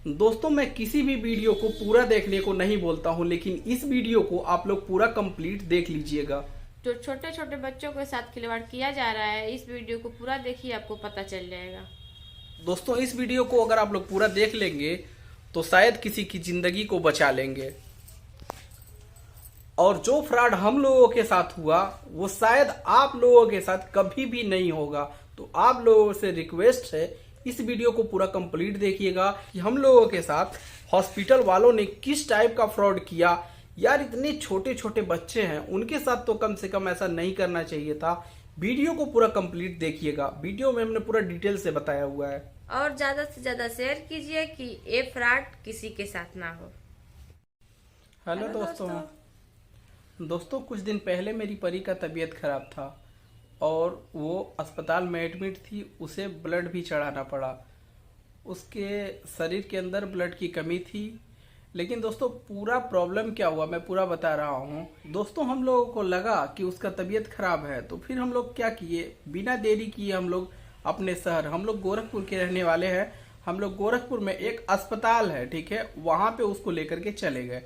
दोस्तों मैं किसी भी वीडियो को पूरा देखने को नहीं बोलता हूँ, लेकिन इस वीडियो को आप लोग पूरा कंप्लीट देख लीजिएगा। जो छोटे छोटे बच्चों के साथ खिलवाड़ किया जा रहा है, इस वीडियो को पूरा देखिए, आपको पता चल जाएगा। दोस्तों इस वीडियो को अगर आप लोग पूरा देख लेंगे तो शायद किसी की जिंदगी को बचा लेंगे। और जो फ्रॉड हम लोगों के साथ हुआ वो शायद आप लोगों के साथ कभी भी नहीं होगा। तो आप लोगों से रिक्वेस्ट है, इस वीडियो को पूरा कंप्लीट देखिएगा कि हम लोगों के साथ हॉस्पिटल वालों ने किस टाइप का फ्रॉड किया। यार इतने छोटे छोटे बच्चे हैं, उनके साथ तो कम से कम ऐसा नहीं करना चाहिए था। वीडियो को पूरा कंप्लीट देखिएगा, वीडियो में हमने पूरा डिटेल से बताया हुआ है। और ज्यादा से ज्यादा शेयर कीजिए कि ये फ्रॉड किसी के साथ ना हो। हेलो दोस्तों कुछ दिन पहले मेरी परी का तबीयत खराब था और वो अस्पताल में एडमिट थी। उसे ब्लड भी चढ़ाना पड़ा, उसके शरीर के अंदर ब्लड की कमी थी। लेकिन दोस्तों पूरा प्रॉब्लम क्या हुआ मैं पूरा बता रहा हूँ। दोस्तों हम लोगों को लगा कि उसका तबीयत खराब है, तो फिर हम लोग क्या किए, बिना देरी किए हम लोग अपने शहर, हम लोग गोरखपुर के रहने वाले हैं, हम लोग गोरखपुर में एक अस्पताल है, ठीक है, वहां पे उसको लेकर के चले गए।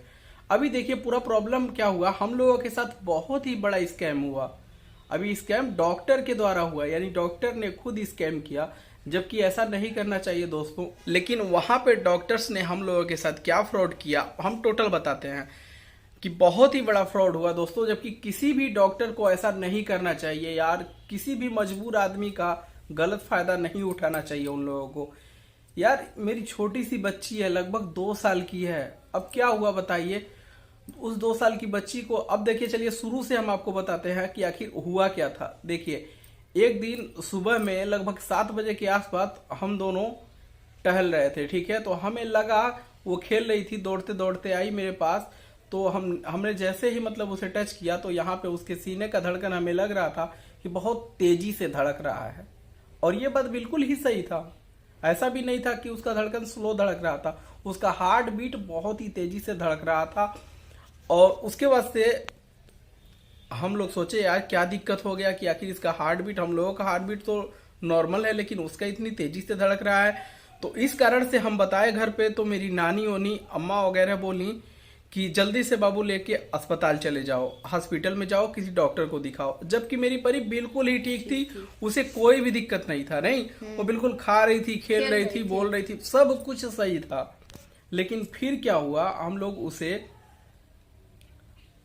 अभी देखिए पूरा प्रॉब्लम क्या हुआ, हम लोगों के साथ बहुत ही बड़ा स्कैम हुआ। अभी स्कैम डॉक्टर के द्वारा हुआ, यानी डॉक्टर ने खुद स्कैम किया, जबकि ऐसा नहीं करना चाहिए दोस्तों। लेकिन वहां पे डॉक्टर्स ने हम लोगों के साथ क्या फ्रॉड किया हम टोटल बताते हैं कि बहुत ही बड़ा फ्रॉड हुआ दोस्तों। जबकि किसी भी डॉक्टर को ऐसा नहीं करना चाहिए यार, किसी भी मजबूर आदमी का गलत फायदा नहीं उठाना चाहिए उन लोगों को। यार मेरी छोटी सी बच्ची है, लगभग 2 साल की है। अब क्या हुआ बताइए उस 2 साल की बच्ची को। अब देखिए चलिए शुरू से हम आपको बताते हैं कि आखिर हुआ क्या था। देखिए एक दिन सुबह में लगभग 7 बजे के आसपास हम दोनों टहल रहे थे, ठीक है। तो हमें लगा वो खेल रही थी, दौड़ते दौड़ते आई मेरे पास। तो हमने जैसे ही मतलब उसे टच किया तो यहाँ पे उसके सीने का धड़कन हमें लग रहा था कि बहुत तेजी से धड़क रहा है। और ये बात बिल्कुल ही सही था, ऐसा भी नहीं था कि उसका धड़कन स्लो धड़क रहा था, उसका हार्ट बीट बहुत ही तेजी से धड़क रहा था। और उसके बाद से हम लोग सोचे यार क्या दिक्कत हो गया कि आखिर इसका हार्ट बीट, हम लोगों का हार्ट बीट तो नॉर्मल है लेकिन उसका इतनी तेजी से धड़क रहा है। तो इस कारण से हम बताए घर पे, तो मेरी नानी ओनी अम्मा वगैरह बोली कि जल्दी से बाबू लेके अस्पताल चले जाओ, हॉस्पिटल में जाओ, किसी डॉक्टर को दिखाओ। जबकि मेरी परी बिल्कुल ही ठीक थी, उसे कोई भी दिक्कत नहीं था, नहीं वो बिल्कुल खा रही थी, खेल रही थी, बोल रही थी, सब कुछ सही था। लेकिन फिर क्या हुआ, हम लोग उसे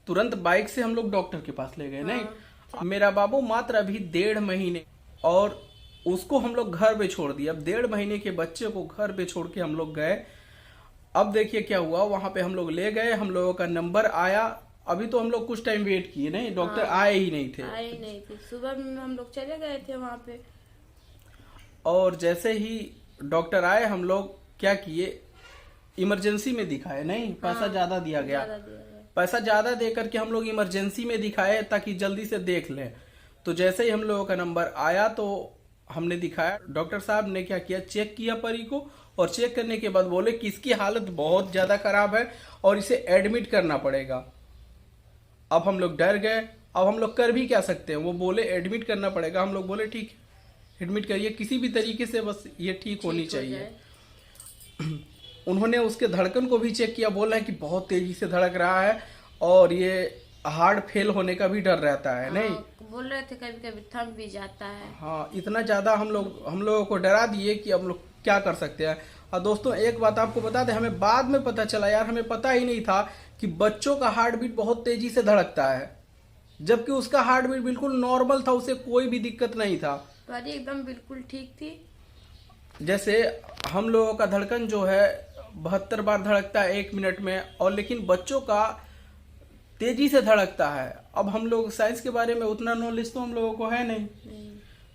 तुरंत बाइक से हम लोग डॉक्टर के पास ले गए। नहीं मेरा बाबू मात्र अभी 1.5 महीने, और उसको हम लोग घर पे छोड़ दिया। अब 1.5 महीने के बच्चे को घर पे छोड़ के हम लोग गए। अब देखिए क्या हुआ, वहां पे हम लोग ले गए, हम लोगों का नंबर आया। अभी तो हम लोग कुछ टाइम वेट किए, नहीं डॉक्टर आए ही नहीं थे। सुबह में हम लोग चले गए थे वहां पे। और जैसे ही डॉक्टर आए हम लोग क्या किए, इमरजेंसी में दिखाए। नहीं पैसा ज्यादा दिया गया, पैसा ज्यादा दे करके हम लोग इमरजेंसी में दिखाए ताकि जल्दी से देख लें। तो जैसे ही हम लोगों का नंबर आया तो हमने दिखाया, डॉक्टर साहब ने क्या किया, चेक किया परी को, और चेक करने के बाद बोले कि इसकी हालत बहुत ज्यादा खराब है और इसे एडमिट करना पड़ेगा। अब हम लोग डर गए, अब हम लोग कर भी क्या सकते हैं। वो बोले एडमिट करना पड़ेगा, हम लोग बोले ठीक एडमिट करिए किसी भी तरीके से, बस ये ठीक होनी चाहिए। उन्होंने उसके धड़कन को भी चेक किया, बोल रहे हैं कि बहुत तेजी से धड़क रहा है और ये हार्ट फेल होने का भी डर रहता है। नहीं बोल रहे थे कभी कभी थम भी जाता है। हाँ इतना ज्यादा हम लोगों को डरा दिए कि हम लोग क्या कर सकते हैं। और दोस्तों एक बात आपको बता दें, हमें बाद में पता चला, यार हमें पता ही नहीं था कि बच्चों का हार्ट बीट बहुत तेजी से धड़कता है, जबकि उसका हार्ट बीट बिल्कुल नॉर्मल था, उसे कोई भी दिक्कत नहीं था, परी एकदम बिल्कुल ठीक थी। जैसे हम लोगों का धड़कन जो है 72 बार धड़कता है 1 मिनट में, और लेकिन बच्चों का तेजी से धड़कता है। अब हम लोग साइंस के बारे में उतना नॉलेज तो हम लोगों को है नहीं,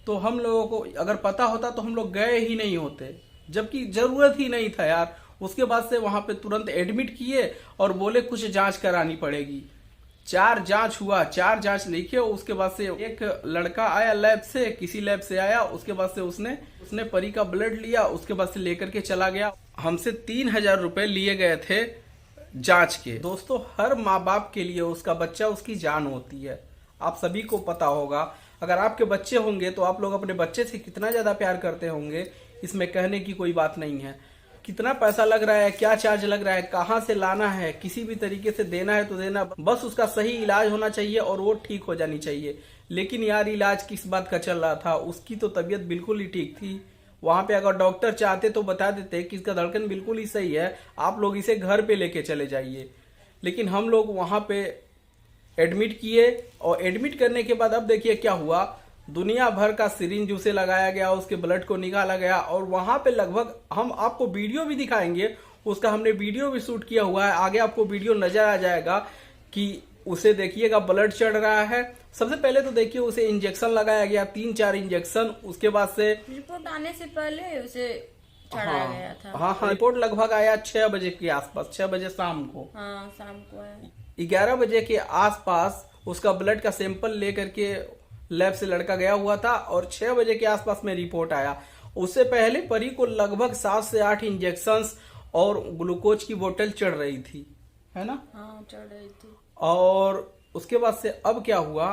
तो हम लोगों को अगर पता होता तो हम लोग गए ही नहीं होते, जबकि जरूरत ही नहीं था यार। उसके बाद से वहां पे तुरंत एडमिट किए और बोले कुछ जांच करानी पड़ेगी। 4 जांच हुआ, 4 जांच लिखे। उसके बाद से एक लड़का आया लैब से, किसी लैब से आया, उसके बाद से उसने परी का ब्लड लिया, उसके बाद से लेकर के चला गया। हमसे 3,000 रुपए लिए गए थे जांच के। दोस्तों हर माँ बाप के लिए उसका बच्चा उसकी जान होती है, आप सभी को पता होगा। अगर आपके बच्चे होंगे तो आप लोग अपने बच्चे से कितना ज्यादा प्यार करते होंगे, इसमें कहने की कोई बात नहीं है। कितना पैसा लग रहा है, क्या चार्ज लग रहा है, कहाँ से लाना है, किसी भी तरीके से देना है तो देना, बस उसका सही इलाज होना चाहिए और वो ठीक हो जानी चाहिए। लेकिन यार इलाज किस बात का चल रहा था, उसकी तो तबीयत बिल्कुल ही ठीक थी। वहां पे अगर डॉक्टर चाहते तो बता देते कि इसका धड़कन बिल्कुल ही सही है, आप लोग इसे घर पे लेके चले जाइए। लेकिन हम लोग वहां पे एडमिट किए और एडमिट करने के बाद अब देखिए क्या हुआ, दुनिया भर का सिरिंज उसे लगाया गया, उसके ब्लड को निकाला गया और वहां पे लगभग, हम आपको वीडियो भी दिखाएंगे, उसका हमने वीडियो भी शूट किया हुआ है, आगे आपको वीडियो नजर आ जाएगा कि उसे देखिएगा ब्लड चढ़ रहा है। सबसे पहले तो देखिए उसे इंजेक्शन लगाया गया, 3-4 इंजेक्शन, उसके बाद से रिपोर्ट आने से पहले उसे चढ़ाया गया था। हाँ, रिपोर्ट लगभग आया 6 बजे के आसपास, 6 बजे शाम को। हाँ, शाम को आया। 11 बजे के आसपास उसका ब्लड का सैंपल लेकर के लैब से लड़का गया हुआ था और 6 बजे के आसपास में रिपोर्ट आया। उससे पहले परी को लगभग 7 से 8 इंजेक्शंस और ग्लूकोज की बोतल चढ़ रही थी, है ना? हाँ, चढ़ रही थी। और उसके बाद से अब क्या हुआ,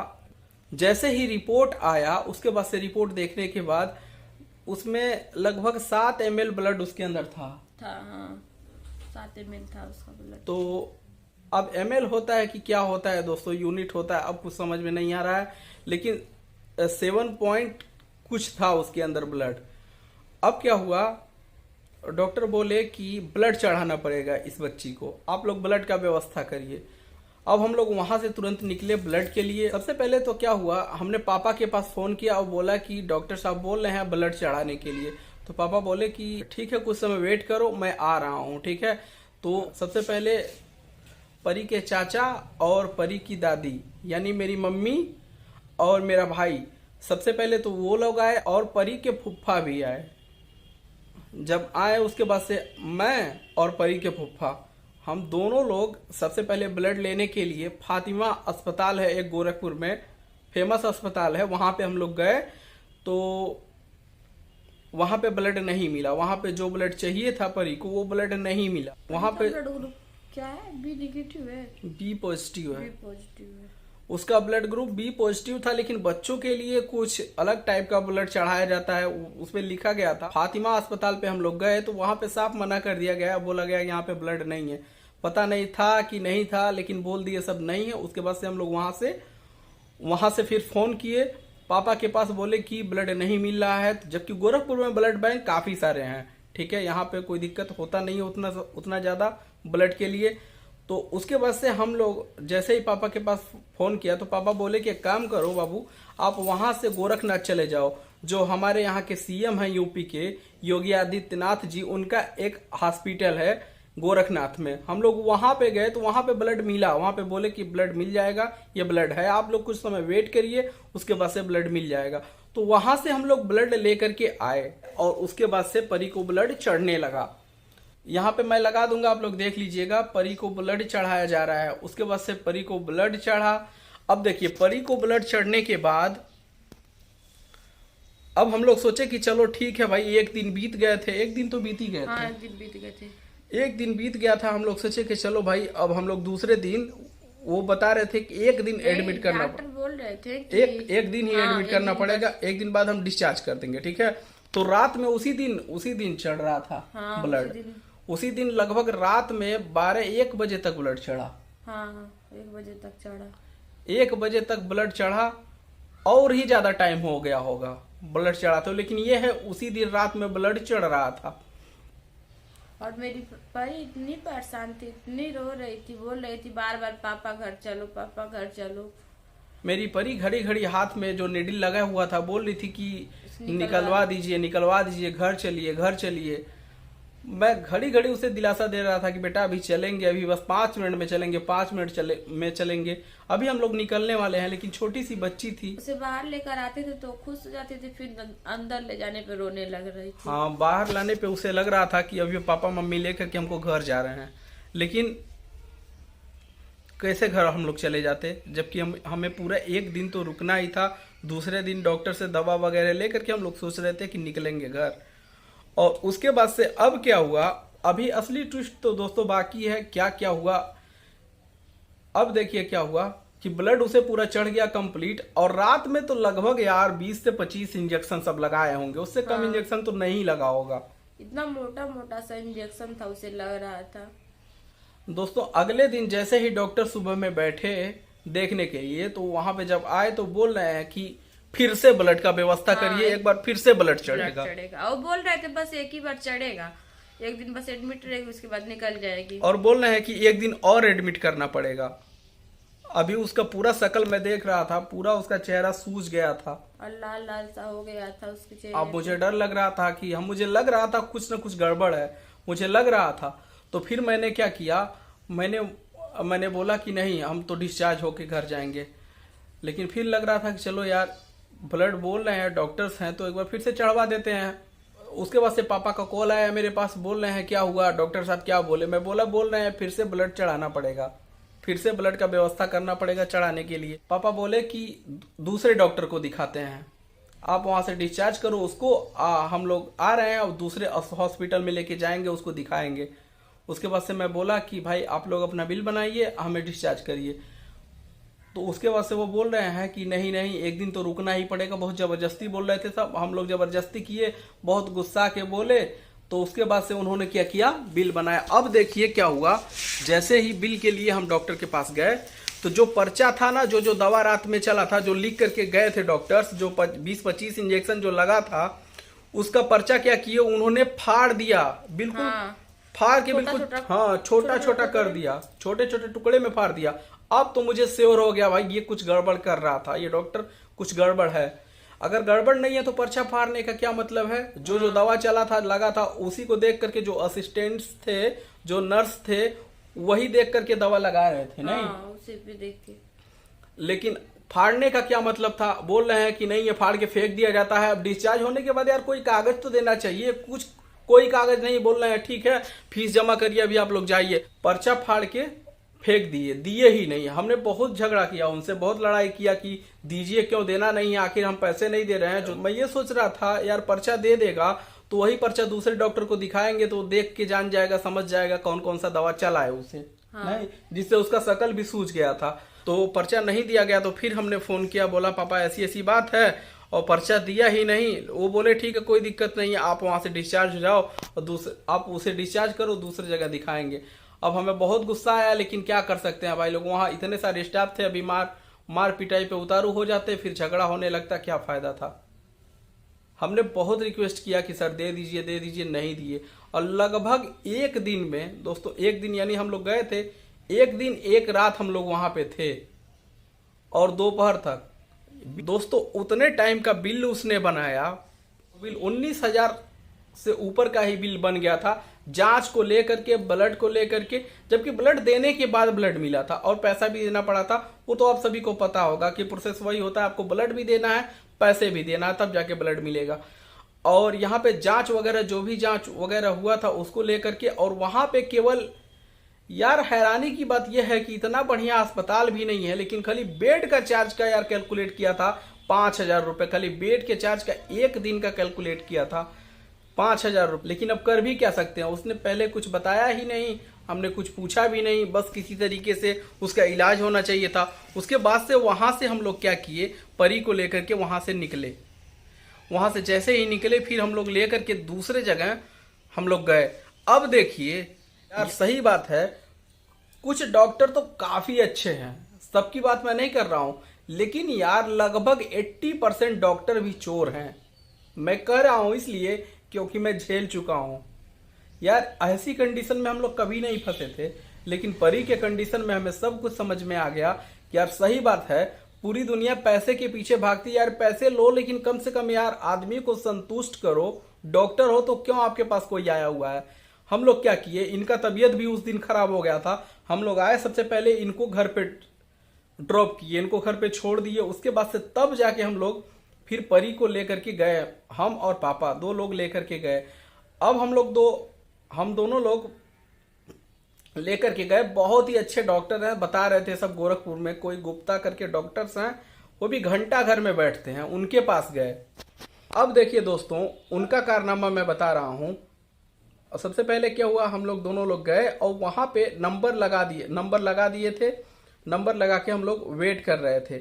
जैसे ही रिपोर्ट आया उसके बाद से रिपोर्ट देखने के बाद उसमें लगभग 7 ml ब्लड उसके अंदर था। हाँ, 7 ml था उसका ब्लड। तो अब ml होता है कि क्या होता है दोस्तों, यूनिट होता है, अब कुछ समझ में नहीं आ रहा है, लेकिन 7 पॉइंट कुछ था उसके अंदर ब्लड। अब क्या हुआ, डॉक्टर बोले कि ब्लड चढ़ाना पड़ेगा इस बच्ची को, आप लोग ब्लड का व्यवस्था करिए। अब हम लोग वहां से तुरंत निकले ब्लड के लिए। सबसे पहले तो क्या हुआ, हमने पापा के पास फोन किया और बोला कि डॉक्टर साहब बोल रहे हैं ब्लड चढ़ाने के लिए। तो पापा बोले कि ठीक है, कुछ समय वेट करो, मैं आ रहा हूँ, ठीक है। तो सबसे पहले परी के चाचा और परी की दादी यानी मेरी मम्मी और मेरा भाई, सबसे पहले तो वो लोग आए और परी के फुफ्फा भी आए। जब आए उसके बाद से मैं और परी के फुफ्फा, हम दोनों लोग सबसे पहले ब्लड लेने के लिए फातिमा अस्पताल है एक गोरखपुर में, फेमस अस्पताल है, वहां पे हम लोग गए। तो वहां पे ब्लड नहीं मिला, वहां पे जो ब्लड चाहिए था परी को वो ब्लड नहीं मिला। वहां पे क्या है, बी नेगेटिव है, बी पॉजिटिव है, बी पॉजिटिव है। उसका ब्लड ग्रुप बी पॉजिटिव था, लेकिन बच्चों के लिए कुछ अलग टाइप का ब्लड चढ़ाया जाता है, उसमें लिखा गया था। फातिमा अस्पताल पे हम लोग गए तो वहां पे साफ मना कर दिया गया, बोला गया यहाँ पे ब्लड नहीं है। पता नहीं था कि नहीं था, लेकिन बोल दिए सब नहीं है। उसके बाद से हम लोग वहां से फिर फोन किए पापा के पास, बोले कि ब्लड नहीं मिल रहा है, जबकि गोरखपुर में ब्लड बैंक काफी सारे हैं, ठीक है, यहाँ पे कोई दिक्कत होता नहीं है उतना ज्यादा ब्लड के लिए। तो उसके बाद से हम लोग जैसे ही पापा के पास फोन किया तो पापा बोले कि एक काम करो बाबू, आप वहां से गोरखनाथ चले जाओ, जो हमारे यहाँ के सीएम हैं यूपी के योगी आदित्यनाथ जी, उनका एक हॉस्पिटल है गोरखनाथ में। हम लोग वहां पे गए तो वहां पे ब्लड मिला, वहां पे बोले कि ब्लड मिल जाएगा, ये ब्लड है, आप लोग कुछ समय वेट करिए, उसके बाद से ब्लड मिल जाएगा। तो वहां से हम लोग ब्लड लेकर के आए और उसके बाद से परी को ब्लड चढ़ने लगा। यहाँ पे मैं लगा दूंगा, आप लोग देख लीजिएगा, परी को ब्लड चढ़ाया जा रहा है। उसके बाद से परी को ब्लड चढ़ा। अब देखिए परी को ब्लड चढ़ने के बाद अब हम लोग सोचे कि चलो ठीक है भाई, एक दिन बीत गए थे, एक दिन तो बीत ही गए थे, एक दिन बीत गए थे, एक दिन बीत गया था। हम लोग सोचे कि चलो भाई, अब हम लोग दूसरे दिन, वो बता रहे थे कि एक दिन एडमिट करना, डॉक्टर बोल रहे थे कि एक दिन ही एडमिट करना पड़ेगा, एक दिन बाद हम डिस्चार्ज कर देंगे, ठीक है। तो रात में उसी दिन चढ़ रहा था ब्लड, उसी दिन लगभग रात में 12-1 बजे तक ब्लड चढ़ा। हाँ, 1 बजे तक चढ़ा, 1 बजे तक ब्लड चढ़ा, और ही ज्यादा टाइम हो गया होगा ब्लड चढ़ा तो, लेकिन ये है उसी दिन रात में ब्लड चढ़ रहा था। और मेरी परी इतनी परेशान थी, इतनी रो रही थी, बोल रही थी बार बार पापा घर चलो, पापा घर चलो। मेरी परी घड़ी घड़ी हाथ में जो निडिल लगा हुआ था बोल रही थी कि निकलवा दीजिए, घर चलिए, घर चलिए। मैं घड़ी घड़ी उसे दिलासा दे रहा था कि बेटा अभी चलेंगे, अभी बस 5 मिनट में चलेंगे, 5 मिनट में चलेंगे, अभी हम लोग निकलने वाले हैं। लेकिन छोटी सी बच्ची थी, उसे बाहर लेकर आते थे तो खुश हो जाती थी, फिर अंदर ले जाने पे रोने लग रही थी। हाँ, बाहर लाने पे उसे लग रहा था कि अभी पापा मम्मी लेकर के हमको घर जा रहे हैं, लेकिन कैसे घर हम लोग चले जाते, जबकि हमें पूरा एक दिन तो रुकना ही था। दूसरे दिन डॉक्टर से दवा वगैरह लेकर के हम लोग सोच रहे थे कि निकलेंगे घर। और उसके बाद से अब क्या हुआ, अभी असली ट्विस्ट तो दोस्तों बाकी है। क्या क्या हुआ, अब देखिए क्या हुआ कि ब्लड उसे पूरा चढ़ गया कंप्लीट, और रात में तो लगभग यार 20 से 25 इंजेक्शन सब लगाए होंगे, उससे कम इंजेक्शन तो नहीं लगा होगा। इतना मोटा मोटा सा इंजेक्शन था, उसे लग रहा था। दोस्तों अगले दिन जैसे ही डॉक्टर सुबह में बैठे देखने के लिए, तो वहां पे जब आए तो बोल रहे हैं कि फिर से ब्लड का व्यवस्था करिए, एक बार फिर से ब्लड चढ़ेगा। और बोल रहे थे बस एक ही बार चढ़ेगा, एक दिन बस एडमिट रहेगी, उसके बाद निकल जाएगी। और बोल रहे हैं कि एक दिन और एडमिट करना पड़ेगा। अभी उसका पूरा शकल मैं देख रहा था, पूरा उसका चेहरा सूज गया था और लाल लाल सा हो गया था उसके चेहरे। अब मुझे डर लग रहा था कि मुझे लग रहा था कुछ न कुछ गड़बड़ है, मुझे लग रहा था। तो फिर मैंने क्या किया, मैंने बोला कि नहीं, हम तो डिस्चार्ज होके घर जाएंगे। लेकिन फिर लग रहा था कि चलो यार, ब्लड बोल रहे हैं, डॉक्टर्स हैं, तो एक बार फिर से चढ़वा देते हैं। उसके बाद से पापा का कॉल आया मेरे पास, बोल रहे हैं क्या हुआ डॉक्टर साहब, क्या बोले। मैं बोल रहे हैं फिर से ब्लड चढ़ाना पड़ेगा, फिर से ब्लड का व्यवस्था करना पड़ेगा चढ़ाने के लिए। पापा बोले कि दूसरे डॉक्टर को दिखाते हैं, आप वहां से डिस्चार्ज करो उसको, हम लोग आ रहे हैं और दूसरे हॉस्पिटल में लेके जाएंगे, उसको दिखाएंगे। उसके बाद से मैं बोला कि भाई आप लोग अपना बिल बनाइए, हमें डिस्चार्ज करिए। तो उसके बाद से वो बोल रहे हैं कि नहीं नहीं, एक दिन तो रुकना ही पड़ेगा। बहुत जबरदस्ती बोल रहे थे सब, हम लोग जबरदस्ती किए, बहुत गुस्सा के बोले। तो उसके बाद से उन्होंने क्या किया, बिल बनाया। अब देखिए क्या हुआ, जैसे ही बिल के लिए हम डॉक्टर के पास गए, तो जो पर्चा था ना, जो दवा रात में चला था, जो लिख करके गए थे डॉक्टर्स, जो 20-25 इंजेक्शन जो लगा था, उसका पर्चा क्या किए उन्होंने, फाड़ दिया बिल्कुल। हाँ। फाड़ के बिल्कुल, हाँ, छोटा छोटा कर दिया, छोटे छोटे टुकड़े में फाड़ दिया। अब तो मुझे श्योर हो गया भाई, ये कुछ गड़बड़ कर रहा था, ये डॉक्टर कुछ गड़बड़ है। अगर गड़बड़ नहीं है तो पर्चा फाड़ने का क्या मतलब है। जो दवा चला था, लगा था, उसी को देख करके जो असिस्टेंट्स थे, जो नर्स थे, वही देख करके दवा लगा रहे थे। नहीं, उसे भी देख के। लेकिन फाड़ने का क्या मतलब था। बोल रहे हैं कि नहीं, ये फाड़ के फेंक दिया जाता है। अब डिस्चार्ज होने के बाद यार कोई कागज तो देना चाहिए, कुछ कोई कागज नहीं। बोल रहे हैं ठीक है, फीस जमा करिए, अभी आप लोग जाइए। पर्चा फाड़ के फेंक दिए ही नहीं। हमने बहुत झगड़ा किया उनसे, बहुत लड़ाई किया कि दीजिए, क्यों देना नहीं है, आखिर हम पैसे नहीं दे रहे हैं। जो मैं ये सोच रहा था यार, पर्चा दे देगा तो वही पर्चा दूसरे डॉक्टर को दिखाएंगे, तो देख के जान जाएगा, समझ जाएगा कौन कौन सा दवा चला है उसे। हाँ। नहीं, जिससे उसका शकल भी सूझ गया था। तो पर्चा नहीं दिया गया। तो फिर हमने फोन किया, बोला पापा ऐसी ऐसी बात है, और पर्चा दिया ही नहीं। वो बोले ठीक है, कोई दिक्कत नहीं है, आप वहां से डिस्चार्ज हो जाओ और आप उसे डिस्चार्ज करो, दूसरी जगह दिखाएंगे। अब हमें बहुत गुस्सा आया, लेकिन क्या कर सकते हैं भाई लोग, वहां इतने सारे स्टाफ थे, अभी मार पिटाई पे उतारू हो जाते, फिर झगड़ा होने लगता, क्या फायदा था। हमने बहुत रिक्वेस्ट किया कि सर दे दीजिए, नहीं दिए। और लगभग एक दिन में दोस्तों, एक दिन यानी हम लोग गए थे, एक दिन एक रात हम लोग वहां पे थे, और दोपहर तक। दोस्तों उतने टाइम का बिल उसने बनाया, बिल 19,000 से ऊपर का ही बिल बन गया था, जांच को लेकर के, ब्लड को लेकर के। जबकि ब्लड देने के बाद ब्लड मिला था और पैसा भी देना पड़ा था। वो तो आप सभी को पता होगा कि प्रोसेस वही होता है, आपको ब्लड भी देना है, पैसे भी देना है, तब जाके ब्लड मिलेगा। और यहाँ पे जांच वगैरह, जो भी जांच वगैरह हुआ था उसको लेकर के, और वहां पे केवल यार हैरानी की बात यह है कि इतना बढ़िया अस्पताल भी नहीं है, लेकिन खाली बेड का चार्ज का यार कैलकुलेट किया था 5,000 रुपए। खाली बेड के चार्ज का एक दिन का कैलकुलेट किया था 5,000 रुपए। लेकिन अब कर भी क्या सकते हैं, उसने पहले कुछ बताया ही नहीं, हमने कुछ पूछा भी नहीं, बस किसी तरीके से उसका इलाज होना चाहिए था। उसके बाद से वहां से हम लोग क्या किए, परी को लेकर के वहां से निकले। वहां से जैसे ही निकले, फिर हम लोग लेकर के दूसरे जगह हम लोग गए। अब देखिए यार, सही बात है, कुछ डॉक्टर तो काफी अच्छे हैं, सबकी बात मैं नहीं कर रहा हूं, लेकिन यार लगभग 80% डॉक्टर भी चोर हैं। मैं कह रहा हूं इसलिए क्योंकि मैं झेल चुका हूं यार। ऐसी कंडीशन में हम लोग कभी नहीं फंसे थे, लेकिन परी के कंडीशन में हमें सब कुछ समझ में आ गया कि यार सही बात है, पूरी दुनिया पैसे के पीछे भागती है। यार पैसे लो, लेकिन कम से कम यार आदमी को संतुष्ट करो। डॉक्टर हो तो क्यों आपके पास कोई आया हुआ है। हम लोग क्या किए, इनका तबीयत भी उस दिन खराब हो गया था। हम लोग आए, सबसे पहले इनको घर पे ड्रॉप किए, इनको घर पे छोड़ दिए। उसके बाद से तब जाके हम लोग फिर परी को लेकर के गए, हम और पापा 2 लोग लेकर के गए। अब हम दोनों लोग लेकर के गए। बहुत ही अच्छे डॉक्टर हैं, बता रहे थे सब, गोरखपुर में कोई गुप्ता करके डॉक्टर्स हैं, वो भी घंटा घर में बैठते हैं, उनके पास गए। अब देखिए दोस्तों, उनका कारनामा मैं बता रहा हूं। और सबसे पहले क्या हुआ, हम लोग दोनों लोग गए और वहां पे नंबर लगा दिए थे। नंबर लगा के हम लोग वेट कर रहे थे।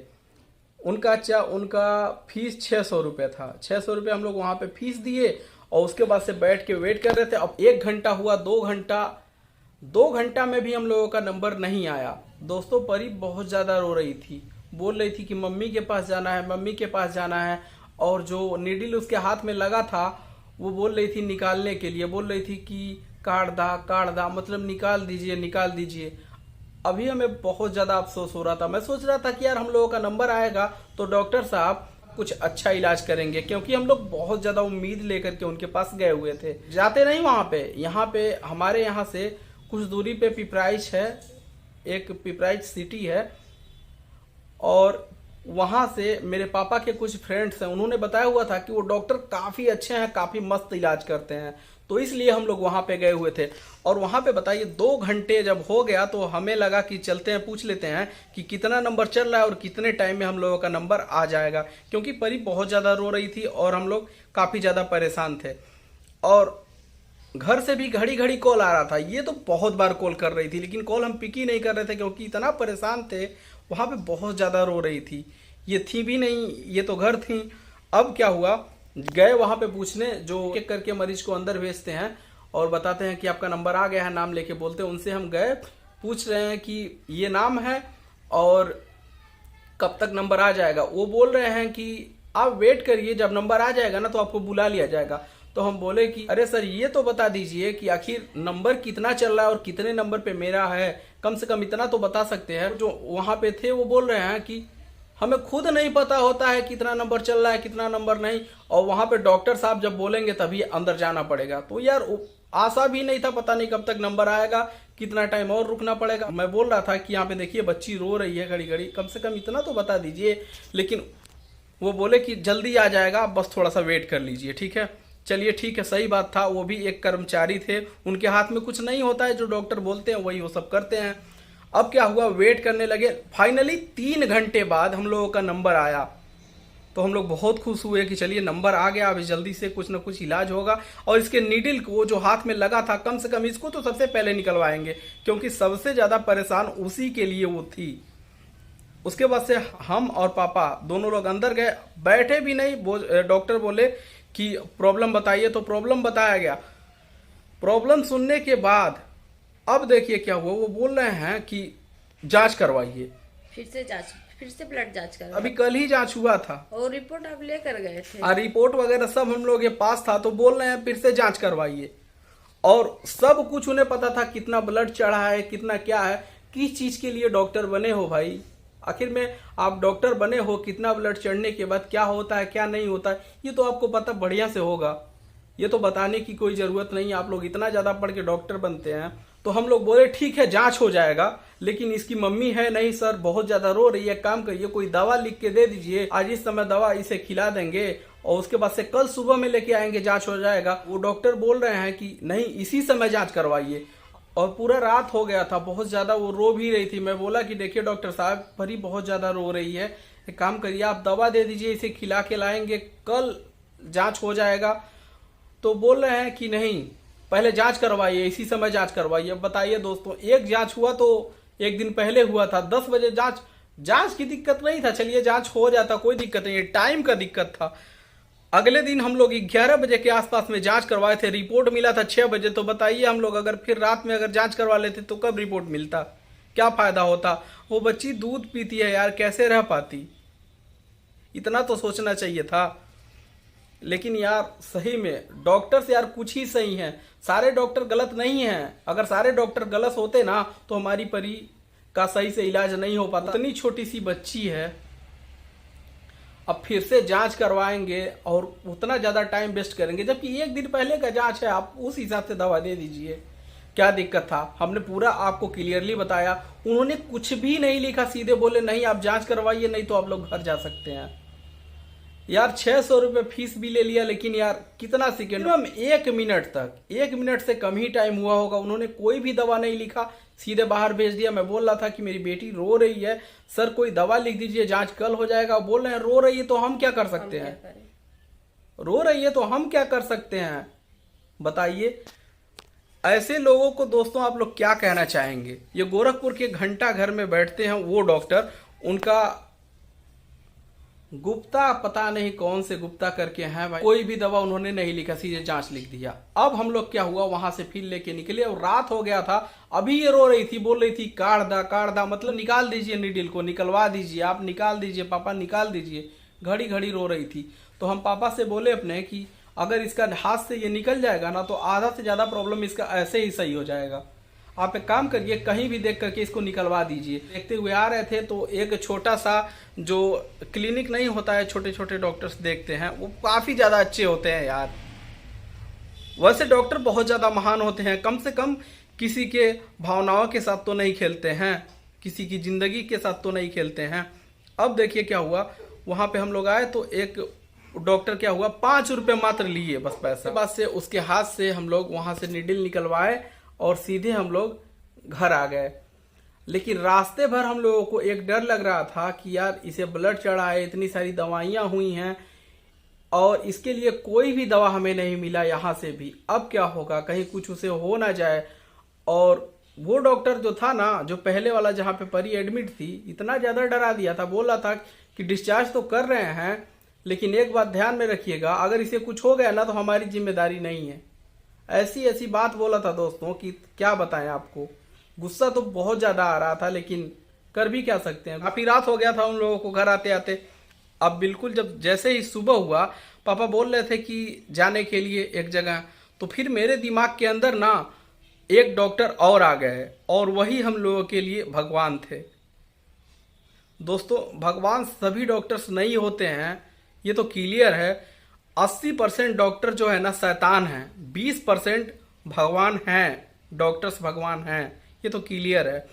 उनका फीस 600 रुपये था। 600 रुपये हम लोग वहां पे फीस दिए और उसके बाद से बैठ के वेट कर रहे थे। अब 1 घंटा हुआ, 2 घंटा में भी हम लोगों का नंबर नहीं आया। दोस्तों परी बहुत ज़्यादा रो रही थी, बोल रही थी कि मम्मी के पास जाना है, मम्मी के पास जाना है। और जो नीडल उसके हाथ में लगा था वो बोल रही थी निकालने के लिए, बोल रही थी कि काट दा, मतलब निकाल दीजिए, निकाल दीजिए। अभी हमें बहुत ज़्यादा अफसोस हो रहा था। मैं सोच रहा था कि यार हम लोगों का नंबर आएगा तो डॉक्टर साहब कुछ अच्छा इलाज करेंगे, क्योंकि हम लोग बहुत ज़्यादा उम्मीद लेकर के उनके पास गए हुए थे। जाते नहीं वहाँ पे, यहाँ पे हमारे यहाँ से कुछ दूरी पे पिपराइच है, एक पिपराइच सिटी है, और वहाँ से मेरे पापा के कुछ फ्रेंड्स हैं, उन्होंने बताया हुआ था कि वो डॉक्टर काफ़ी अच्छे हैं, काफ़ी मस्त इलाज करते हैं। तो इसलिए हम लोग वहाँ पे गए हुए थे। और वहाँ पे बताइए 2 घंटे जब हो गया तो हमें लगा कि चलते हैं, पूछ लेते हैं कि कितना नंबर चल रहा है और कितने टाइम में हम लोगों का नंबर आ जाएगा, क्योंकि परी बहुत ज़्यादा रो रही थी और हम लोग काफ़ी ज़्यादा परेशान थे। और घर से भी घड़ी घड़ी कॉल आ रहा था, ये तो बहुत बार कॉल कर रही थी, लेकिन कॉल हम पिक ही नहीं कर रहे थे क्योंकि इतना परेशान थे। वहाँ पे बहुत ज़्यादा रो रही थी, ये थी भी नहीं, ये तो घर थी। अब क्या हुआ, गए वहाँ पे पूछने, जो एक करके मरीज को अंदर भेजते हैं और बताते हैं कि आपका नंबर आ गया है, नाम लेके बोलते हैं। उनसे हम गए, पूछ रहे हैं कि ये नाम है और कब तक नंबर आ जाएगा। वो बोल रहे हैं कि आप वेट करिए, जब नंबर आ जाएगा ना तो आपको बुला लिया जाएगा। तो हम बोले कि अरे सर ये तो बता दीजिए कि आखिर नंबर कितना चल रहा है और कितने नंबर पे मेरा है, कम से कम इतना तो बता सकते हैं। जो वहाँ पे थे वो बोल रहे हैं कि हमें खुद नहीं पता होता है कितना नंबर चल रहा है, कितना नंबर नहीं, और वहाँ पे डॉक्टर साहब जब बोलेंगे तभी अंदर जाना पड़ेगा। तो यार आशा भी नहीं था, पता नहीं कब तक नंबर आएगा, कितना टाइम और रुकना पड़ेगा। मैं बोल रहा था कि यहाँ पे देखिए बच्ची रो रही है घड़ी घड़ी, कम से कम इतना तो बता दीजिए। लेकिन वो बोले कि जल्दी आ जाएगा, बस थोड़ा सा वेट कर लीजिए। ठीक है, चलिए ठीक है, सही बात था। वो भी एक कर्मचारी थे, उनके हाथ में कुछ नहीं होता है, जो डॉक्टर बोलते हैं वही वो सब करते हैं। अब क्या हुआ, वेट करने लगे। फाइनली 3 घंटे बाद हम लोगों का नंबर आया। तो हम लोग बहुत खुश हुए कि चलिए नंबर आ गया, अभी जल्दी से कुछ ना कुछ इलाज होगा। और इसके नीडल को, वो जो हाथ में लगा था, कम से कम इसको तो सबसे पहले निकलवाएंगे, क्योंकि सबसे ज्यादा परेशान उसी के लिए वो थी। उसके बाद से हम और पापा दोनों लोग अंदर गए, बैठे भी नहीं। डॉक्टर बोले कि प्रॉब्लम बताइए, तो प्रॉब्लम बताया गया। प्रॉब्लम सुनने के बाद अब देखिए क्या हुआ, वो बोल रहे हैं कि जांच करवाइए, फिर से ब्लड जांच करवाइए। अभी कल ही जांच हुआ था और रिपोर्ट आप लेकर गए थे? रिपोर्ट वगैरह सब हम लोग के पास था। तो बोल रहे हैं फिर से जांच करवाइए। और सब कुछ उन्हें पता था, कितना ब्लड चढ़ा है, कितना क्या है, किस चीज के लिए डॉक्टर बने हो भाई। आखिर में आप डॉक्टर बने हो, कितना ब्लड चढ़ने के बाद क्या होता है क्या नहीं होता है, ये तो आपको पता बढ़िया से होगा। ये तो बताने की कोई जरूरत नहीं, आप लोग इतना ज्यादा पढ़ के डॉक्टर बनते हैं। तो हम लोग बोले ठीक है जांच हो जाएगा, लेकिन इसकी मम्मी है नहीं सर, बहुत ज्यादा रो रही है, काम करिए कोई दवा लिख के दे दीजिए, आज इस समय दवा इसे खिला देंगे और उसके बाद से कल सुबह में लेके आएंगे, जांच हो जाएगा। वो डॉक्टर बोल रहे हैं कि नहीं इसी समय जांच करवाइए। और पूरा रात हो गया था, बहुत ज्यादा वो रो भी रही थी। मैं बोला कि देखिए डॉक्टर साहब, परी बहुत ज्यादा रो रही है, एक काम करिए आप दवा दे दीजिए, इसे खिला के लाएंगे, कल जांच हो जाएगा। तो बोल रहे हैं कि नहीं पहले जांच करवाइए, इसी समय जांच करवाइए। अब बताइए दोस्तों, एक जांच हुआ तो एक दिन पहले हुआ था, 10 बजे जांच की दिक्कत नहीं था, चलिए जांच हो जाता, कोई दिक्कत नहीं, टाइम का दिक्कत था। अगले दिन हम लोग 11 बजे के आसपास में जांच करवाए थे, रिपोर्ट मिला था 6 बजे। तो बताइए हम लोग अगर फिर रात में अगर जांच करवा लेते तो कब रिपोर्ट मिलता, क्या फायदा होता। वो बच्ची दूध पीती है यार, कैसे रह पाती, इतना तो सोचना चाहिए था। लेकिन यार सही में डॉक्टर्स यार कुछ ही सही हैं, सारे डॉक्टर गलत नहीं हैं। अगर सारे डॉक्टर गलत होते ना तो हमारी परी का सही से इलाज नहीं हो पाता। इतनी छोटी सी बच्ची है, अब फिर से जांच करवाएंगे और उतना ज्यादा टाइम वेस्ट करेंगे, जबकि एक दिन पहले का जांच है, आप उस हिसाब से दवा दे दीजिए, क्या दिक्कत था। हमने पूरा आपको क्लियरली बताया, उन्होंने कुछ भी नहीं लिखा, सीधे बोले नहीं आप जांच करवाइए, नहीं तो आप लोग घर जा सकते हैं। यार 600 रुपये फीस भी ले लिया, लेकिन यार कितना सेकेंड, हम 1 मिनट तक, 1 मिनट से कम ही टाइम हुआ होगा, उन्होंने कोई भी दवा नहीं लिखा, सीधे बाहर भेज दिया। मैं बोल रहा था कि मेरी बेटी रो रही है, सर कोई दवा लिख दीजिए, जांच कल हो जाएगा। बोल रहे हैं रो रही है तो हम क्या कर सकते हैं, रो रही है तो हम क्या कर सकते हैं, बताइए। ऐसे लोगों को दोस्तों आप लोग क्या कहना चाहेंगे। ये गोरखपुर के घंटा घर में बैठते हैं वो डॉक्टर, उनका गुप्ता पता नहीं कौन से गुप्ता करके हैं भाई, कोई भी दवा उन्होंने नहीं लिखा, सीधे जांच लिख दिया। अब हम लोग क्या हुआ, वहां से फिर लेके निकले और रात हो गया था। अभी ये रो रही थी, बोल रही थी काट दा, मतलब निकाल दीजिए नीडल को, निकलवा दीजिए, आप निकाल दीजिए पापा, निकाल दीजिए। घड़ी घड़ी रो रही थी। तो हम पापा से बोले अपने कि अगर इसका हाथ से ये निकल जाएगा ना तो आधा से ज्यादा प्रॉब्लम इसका ऐसे ही सही हो जाएगा। आप एक काम करिए, कहीं भी देख करके इसको निकलवा दीजिए। देखते हुए आ रहे थे तो एक छोटा सा जो क्लिनिक नहीं होता है, छोटे छोटे डॉक्टर्स देखते हैं, वो काफी ज्यादा अच्छे होते हैं यार। वैसे डॉक्टर बहुत ज्यादा महान होते हैं, कम से कम किसी के भावनाओं के साथ तो नहीं खेलते हैं, किसी की जिंदगी के साथ तो नहीं खेलते हैं। अब देखिए क्या हुआ, वहां पे हम लोग आए तो एक डॉक्टर क्या हुआ, 5 रुपए मात्र लिए बस पैसा। बाद से उसके हाथ से हम लोग वहां से नीडल निकलवाए और सीधे हम लोग घर आ गए। लेकिन रास्ते भर हम लोगों को एक डर लग रहा था कि यार इसे ब्लड चढ़ा है, इतनी सारी दवाइयां हुई हैं और इसके लिए कोई भी दवा हमें नहीं मिला यहाँ से भी। अब क्या होगा, कहीं कुछ उसे हो ना जाए। और वो डॉक्टर जो था ना, जो पहले वाला जहाँ पे परी एडमिट थी, इतना ज्यादा डरा दिया था, बोला था कि डिस्चार्ज तो कर रहे हैं लेकिन एक बात ध्यान में रखिएगा, अगर इसे कुछ हो गया ना तो हमारी जिम्मेदारी नहीं है। ऐसी ऐसी बात बोला था दोस्तों कि क्या बताएं आपको। गुस्सा तो बहुत ज्यादा आ रहा था लेकिन कर भी क्या सकते हैं। काफी रात हो गया था उन लोगों को घर आते आते। अब बिल्कुल जब जैसे ही सुबह हुआ, पापा बोल रहे थे कि जाने के लिए एक जगह, तो फिर मेरे दिमाग के अंदर ना एक डॉक्टर और आ गए और वही हम लोगों के लिए भगवान थे। दोस्तों भगवान सभी डॉक्टर्स नहीं होते हैं, ये तो क्लियर है। 80% डॉक्टर जो है ना शैतान है, 20% भगवान हैं, डॉक्टर्स भगवान हैं, ये तो क्लियर है।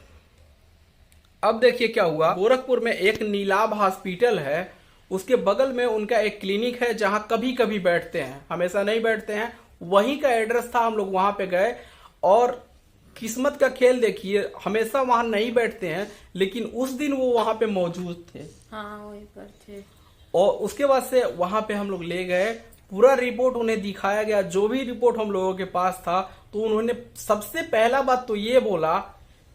अब देखिए क्या हुआ, गोरखपुर में एक नीलाभ हॉस्पिटल है, उसके बगल में उनका एक क्लिनिक है जहां कभी कभी बैठते हैं, हमेशा नहीं बैठते हैं। वहीं का एड्रेस था, हम लोग वहां पे गए और किस्मत का खेल देखिए, हमेशा वहां नहीं बैठते हैं लेकिन उस दिन वो वहां पे मौजूद थे। हाँ वहीं पर थे। और उसके बाद से वहां पे हम लोग ले गए, पूरा रिपोर्ट उन्हें दिखाया गया, जो भी रिपोर्ट हम लोगों के पास था। तो उन्होंने सबसे पहला बात तो ये बोला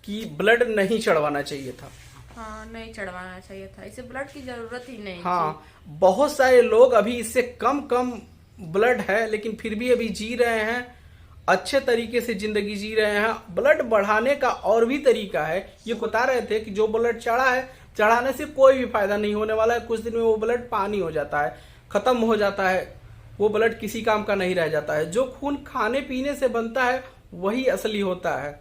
कि ब्लड नहीं चढ़वाना चाहिए था। हाँ नहीं चढ़वाना चाहिए था, इसे ब्लड की जरूरत ही नहीं हाँ, बहुत सारे लोग अभी इससे कम ब्लड है लेकिन फिर भी अभी जी रहे हैं, अच्छे तरीके से जिंदगी जी रहे हैं। ब्लड बढ़ाने का और भी तरीका है, ये बता रहे थे कि जो ब्लड चढ़ा है, चढ़ाने से कोई भी फायदा नहीं होने वाला है। कुछ दिन में वो ब्लड पानी हो जाता है, खत्म हो जाता है, वो ब्लड किसी काम का नहीं रह जाता है। जो खून खाने पीने से बनता है वही असली होता है।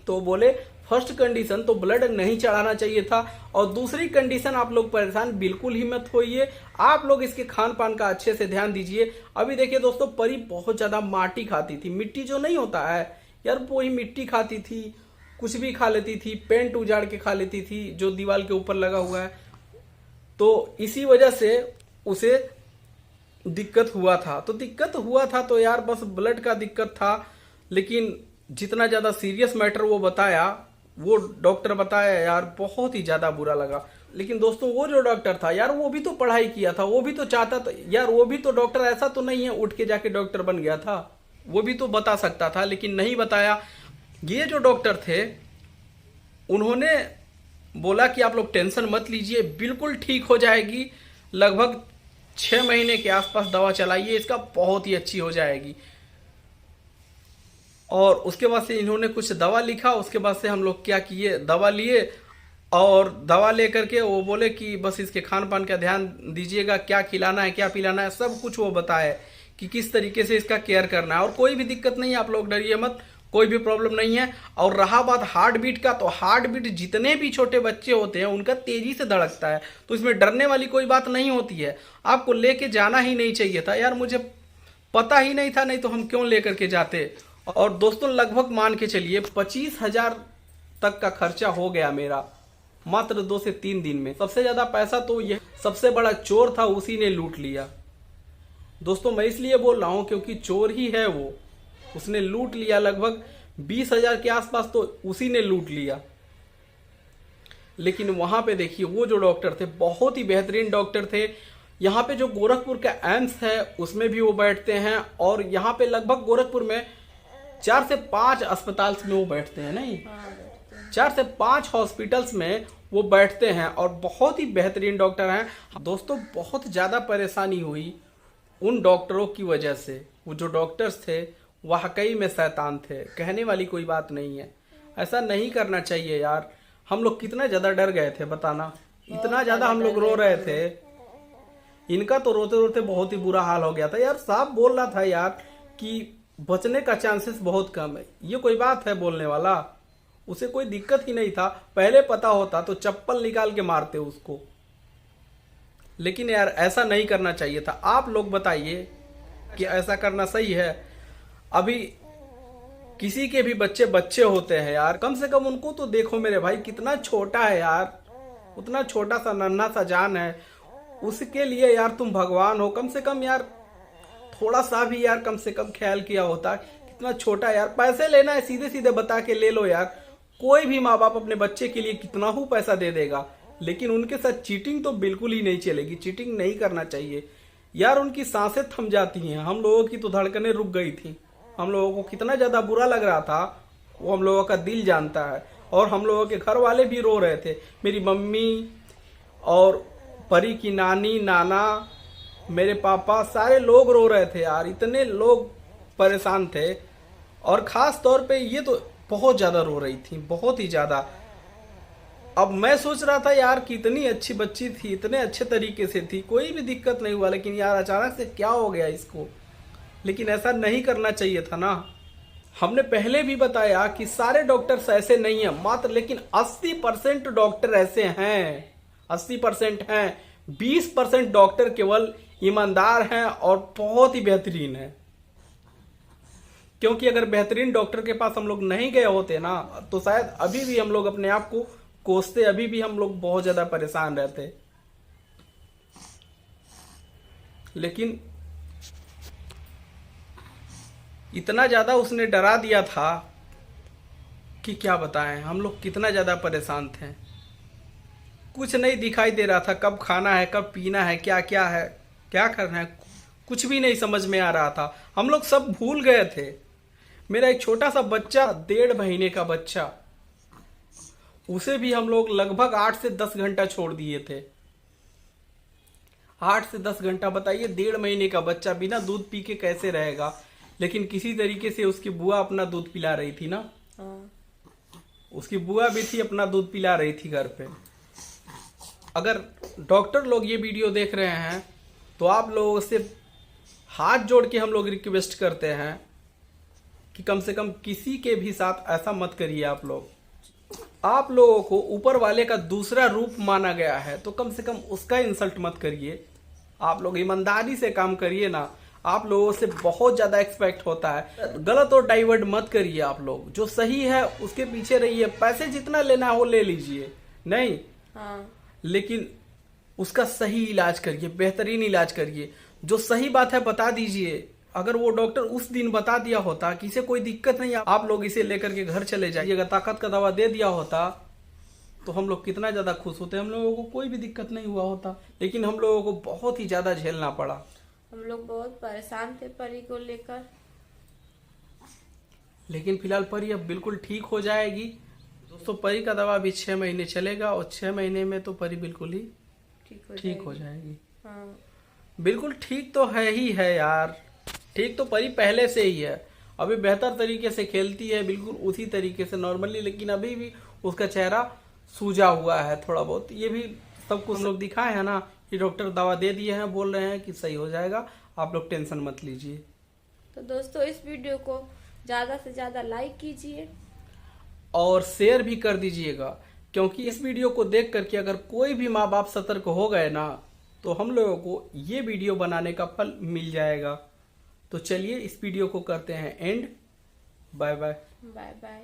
तो बोले फर्स्ट कंडीशन तो ब्लड नहीं चढ़ाना चाहिए था, और दूसरी कंडीशन आप लोग परेशान बिल्कुल ही मत होइए, आप लोग इसके खान पान का अच्छे से ध्यान दीजिए। अभी देखिए दोस्तों, परी बहुत ज्यादा माटी खाती थी, मिट्टी जो नहीं होता है यार, वो ही मिट्टी खाती थी, कुछ भी खा लेती थी, पेंट उजाड़ के खा लेती थी जो दीवार के ऊपर लगा हुआ है। तो इसी वजह से उसे दिक्कत हुआ था तो यार बस ब्लड का दिक्कत था। लेकिन जितना ज्यादा सीरियस मैटर वो बताया, वो डॉक्टर बताया यार, बहुत ही ज्यादा बुरा लगा। लेकिन दोस्तों वो जो डॉक्टर था यार, वो भी तो पढ़ाई किया था, वो भी तो चाहता था यार, वो भी तो डॉक्टर ऐसा तो नहीं है उठ के जाके डॉक्टर बन गया था, वो भी तो बता सकता था लेकिन नहीं बताया। ये जो डॉक्टर थे उन्होंने बोला कि आप लोग टेंशन मत लीजिए, बिल्कुल ठीक हो जाएगी, लगभग 6 महीने के आसपास दवा चलाइए, इसका बहुत ही अच्छी हो जाएगी। और उसके बाद से इन्होंने कुछ दवा लिखा, उसके बाद से हम लोग क्या किए, दवा लिए, और दवा लेकर के वो बोले कि बस इसके खान पान का ध्यान दीजिएगा, क्या खिलाना है क्या पिलाना है सब कुछ वो बताए कि किस तरीके से इसका केयर करना है। और कोई भी दिक्कत नहीं है, आप लोग डरिए मत, कोई भी प्रॉब्लम नहीं है। और रहा बात हार्ट बीट का, तो हार्ट बीट जितने भी छोटे बच्चे होते हैं उनका तेजी से धड़कता है, तो इसमें डरने वाली कोई बात नहीं होती है। आपको लेके जाना ही नहीं चाहिए था यार, मुझे पता ही नहीं था, नहीं तो हम क्यों लेकर के जाते। और दोस्तों लगभग मान के चलिए 25,000 तक का खर्चा हो गया मेरा मात्र 2 से 3 दिन में। सबसे ज्यादा पैसा तो ये सबसे बड़ा चोर था, उसी ने लूट लिया। दोस्तों मैं इसलिए बोल रहा हूं क्योंकि चोर ही है वो, उसने लूट लिया, लगभग 20,000 के आसपास तो उसी ने लूट लिया। लेकिन वहां पे देखिए वो जो डॉक्टर थे बहुत ही बेहतरीन डॉक्टर थे। यहाँ पे जो गोरखपुर का एम्स है उसमें भी वो बैठते हैं, और यहाँ पे लगभग गोरखपुर में 4 से 5 अस्पताल में वो बैठते हैं, नहीं 4 से 5 हॉस्पिटल्स में वो बैठते हैं और बहुत ही बेहतरीन डॉक्टर हैं। दोस्तों बहुत ज़्यादा परेशानी हुई उन डॉक्टरों की वजह से। वो जो डॉक्टर्स थे वाकई में शैतान थे, कहने वाली कोई बात नहीं है। ऐसा नहीं करना चाहिए यार। हम लोग कितना ज़्यादा डर गए थे बताना, इतना ज़्यादा हम लोग रो रहे थे। इनका तो रोते रोते बहुत ही बुरा हाल हो गया था यार। साहब बोल रहा था यार कि बचने का चांसेस बहुत कम है। ये कोई बात है बोलने वाला? उसे कोई दिक्कत ही नहीं था। पहले पता होता तो चप्पल निकाल के मारते उसको। लेकिन यार ऐसा नहीं करना चाहिए था। आप लोग बताइए कि ऐसा करना सही है? अभी किसी के भी बच्चे बच्चे होते हैं यार, कम से कम उनको तो देखो मेरे भाई, कितना छोटा है यार, उतना छोटा सा नन्हा सा जान है। उसके लिए यार तुम भगवान हो। कम से कम यार थोड़ा सा भी यार कम से कम ख्याल किया होता। कितना छोटा यार। पैसे लेना है सीधे सीधे बता के ले लो यार। कोई भी माँ बाप अपने बच्चे के लिए कितना ही पैसा दे देगा, लेकिन उनके साथ चीटिंग तो बिल्कुल ही नहीं चलेगी। चीटिंग नहीं करना चाहिए यार। उनकी सांसें थम जाती हैं। हम लोगों की तो धड़कनें रुक गई थी। हम लोगों को कितना ज्यादा बुरा लग रहा था वो हम लोगों का दिल जानता है। और हम लोगों के घर वाले भी रो रहे थे। मेरी मम्मी और परी की नानी, नाना, मेरे पापा, सारे लोग रो रहे थे यार। इतने लोग परेशान थे। और खास तौर पे ये तो बहुत ज्यादा रो रही थी, बहुत ही ज्यादा। अब मैं सोच रहा था यार कि इतनी अच्छी बच्ची थी, इतने अच्छे तरीके से थी, कोई भी दिक्कत नहीं हुआ, लेकिन यार अचानक से क्या हो गया इसको। लेकिन ऐसा नहीं करना चाहिए था ना। हमने पहले भी बताया कि सारे डॉक्टर्स ऐसे नहीं हैं मात्र, लेकिन 80% डॉक्टर ऐसे हैं। 80% हैं। 20% डॉक्टर केवल ईमानदार हैं और बहुत ही बेहतरीन हैं। क्योंकि अगर बेहतरीन डॉक्टर के पास हम लोग नहीं गए होते ना तो शायद अभी भी हम लोग अपने आप को कोसते, अभी भी हम लोग बहुत ज्यादा परेशान रहते। लेकिन इतना ज्यादा उसने डरा दिया था कि क्या बताएं, हम लोग कितना ज्यादा परेशान थे। कुछ नहीं दिखाई दे रहा था, कब खाना है, कब पीना है, क्या क्या है, क्या करना है, कुछ भी नहीं समझ में आ रहा था। हम लोग सब भूल गए थे। मेरा एक छोटा सा बच्चा, 1.5 महीने का बच्चा, उसे भी हम लोग लगभग 8 से 10 घंटा छोड़ दिए थे। 8 से 10 घंटा, बताइए 1.5 महीने का बच्चा बिना दूध पी के कैसे रहेगा। लेकिन किसी तरीके से उसकी बुआ अपना दूध पिला रही थी ना। उसकी बुआ भी थी, अपना दूध पिला रही थी घर पे। अगर डॉक्टर लोग ये वीडियो देख रहे हैं तो आप लोगों से हाथ जोड़ के हम लोग रिक्वेस्ट करते हैं कि कम से कम किसी के भी साथ ऐसा मत करिए। आप लोगों को ऊपर वाले का दूसरा रूप माना गया है तो कम से कम उसका इंसल्ट मत करिए। आप लोग ईमानदारी से काम करिए ना। आप लोगों से बहुत ज्यादा एक्सपेक्ट होता है। गलत और डाइवर्ट मत करिए। आप लोग जो सही है उसके पीछे रहिए। पैसे जितना लेना हो ले लीजिए, नहीं लेकिन उसका सही इलाज करिए, बेहतरीन इलाज करिए। जो सही बात है बता दीजिए। अगर वो डॉक्टर उस दिन बता दिया होता कि इसे कोई दिक्कत नहीं, आप लोग इसे लेकर के घर चले जाइए, अगर ताकत का दवा दे दिया होता तो हम लोग कितना ज्यादा खुश होते। हम लोगों को कोई भी दिक्कत नहीं हुआ होता। लेकिन हम लोगों को बहुत ही ज्यादा झेलना पड़ा। हम लोग बहुत परेशान थे परी को लेकर। लेकिन फिलहाल परी अब बिल्कुल ठीक हो जाएगी। दोस्तों परी का दवा अभी 6 महीने चलेगा और 6 महीने में तो परी बिल्कुल ही ठीक हो जाएगी। हाँ। बिल्कुल ठीक तो है ही है यार। ठीक तो परी पहले से ही है। अभी बेहतर तरीके से खेलती है, बिल्कुल उसी तरीके से नॉर्मली। लेकिन अभी भी उसका चेहरा सूजा हुआ है थोड़ा बहुत। ये भी सब कुछ हम लोग दिखाए हैं ना। ये डॉक्टर दवा दे दिए हैं, बोल रहे हैं कि सही हो जाएगा, आप लोग टेंशन मत लीजिए। तो दोस्तों इस वीडियो को ज्यादा से ज्यादा लाइक कीजिए और शेयर भी कर दीजिएगा। क्योंकि इस वीडियो को देख करके अगर कोई भी माँ बाप सतर्क हो गए ना तो हम लोगों को ये वीडियो बनाने का फल मिल जाएगा। तो चलिए इस वीडियो को करते हैं end. Bye bye. Bye bye.